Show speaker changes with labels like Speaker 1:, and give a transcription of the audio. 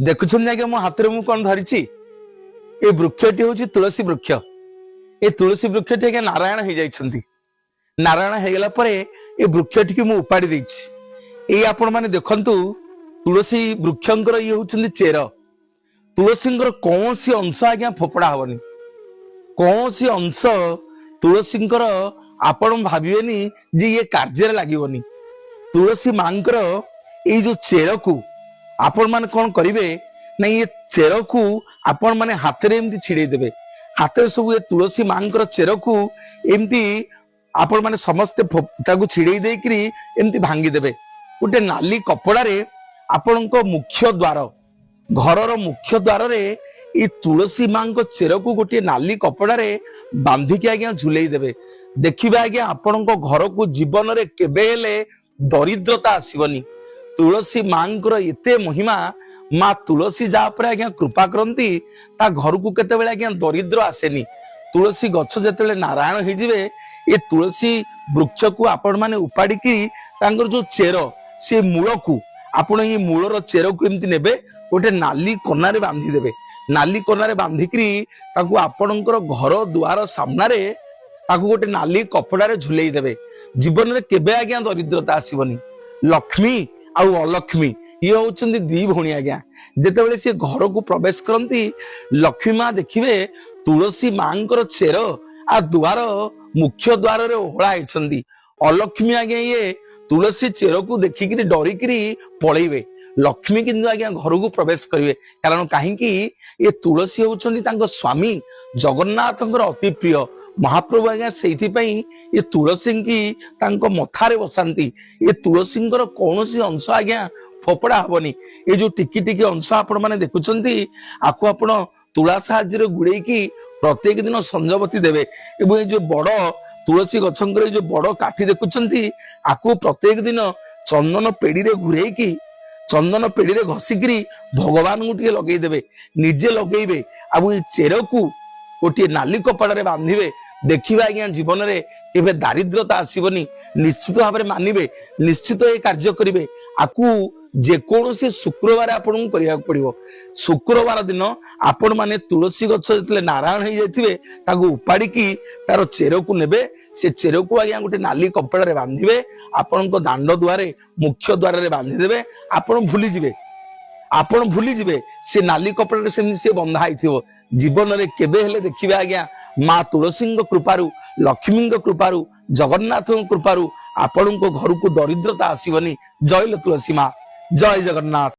Speaker 1: देखुन आज्ञा मो हाथ में कौन धरी ये वृक्षटी हूँ तुलसी वृक्ष। ये तुलसी वृक्षटी आज्ञा नारायण हो जाइछंती। नारायण होगला ये वृक्षटी की उपाड़ी देछि। ये आपण माने देखंतु तुलसी वृक्षंकर ये होउछंती चेर। तुलसींकर कौन सी अंश आज्ञा फोपड़ा हबनी। कौन सी अंश तुलसींकर आपण भाबिबेनी जे ये कार्य लागिबनी। तुलसी मांकर ये जो चेर को आपण माने कौन करिवे ना ये चेर को आपण माने हाथ रे एमती छिड़े देबे। हाथ रे सब ये तुलसी मांकर चेर को एमती आपण माने समस्त ताकू छिड़े देकरी एमती भांगी देबे। गोटे नाली कपड़ा रे आपणको मुख्य द्वार घरर मुख्य द्वार रे ये तुलसी मां को चेर को गोटे नाली कपड़ा रे बांधिकी आज्ञा झुलई देबे। देखिबे आज्ञा आपणको घर को जीवन रे केबे हेले दरिद्रता आसीबनी। तुलसी मांकर एते महिमा। माँ तुलसी जा पर आज्ञा कृपा करती ता घर को केते बेले आज्ञा दरिद्र आसेनी। तुलसी गछ जेतेले नारायण हो जिवे ये तुलसी वृक्ष को आपण माने उपाड़ी की तांकर जो चेर से मूल को आपण ये मूलर चेर को एमती नेबे गोटे नाली कोना बांधी देबे। नाली कोना बांधिकी ताकू आपणकर घर दुआर सामना रे ताकू गोटे नाली कपड़ा रे झुलई देबे। जीवन रे केबे आज्ञा दरिद्रता आसीबनी। लक्ष्मी आउ अलक्ष्मी ये होउछंती दी भौणी आज्ञा। जेतेबेले से घर को प्रवेश करती लक्ष्मी माँ देखिबे तुलसी मांकर चेर आ दुआर मुख्य द्वार रे ओहळा आइछंती। अलक्ष्मी आज्ञा ये तुलसी चेर को देखिकी डरिकी पळेइबे। लक्ष्मी किंतु आज्ञा घर को प्रवेश करिवे। कारण काहेकि ये तुलसी होउछंती तांको स्वामी जगन्नाथंकर अति प्रिय। महाप्रभु आज्ञा सेइथि पई ये तुलसी की तांको मथारे बसांती। ये तुलसींकर कौनसी अंश आज्ञा फोपड़ा हबनी। ये जो टिकी टिकी अंश आपण माने देखुचंती आको आपण तुला साहाଯ୍ୟରେ गुड़ेकी प्रत्येक दिन संजवती देबे। एवं ये जो बड़ तुलसी गछंकर जो बड़ काठी देखुचंती आको प्रत्येक दिन चंदन पेड़ी रे घुरेकी चंदन पेड़ी रे घसीकरी भगवान को टिके लगेई देबे। निजे लगेइबे आबु चेर को गोटे नाली कपड़ा रे बांधिबे। देखिबा आज्ञा जीवन रे केबे दारिद्रता आसीबनी। निश्चित भाव में मानिबे निश्चित ये कार्य करिवे। आकु जेकोसी शुक्रवार आपन करिया पड़िबो। शुक्रवार दिन आपण माने तुलसी गछ जतले नारायण हो जाइथिबे ताकू उपाड़ी की तार चेर को नेबे। से चेर को आज्ञा गोटे नाली कपड़ा रे बांधिबे। आपण को दांड द्वारे मुख्य द्वार रे बांधि देबे। आपण भूली जिबे से नाली कपड़ा रे से बंधा आइथिबो। जीवन रे केबे हेले देखिबे आज्ञा माँ तुलसी कृपारू लक्ष्मी कृपारू जगन्नाथ कृपारू आपण घर को दरिद्रता आसीबनी। जय तुलसी माँ जय जगन्नाथ।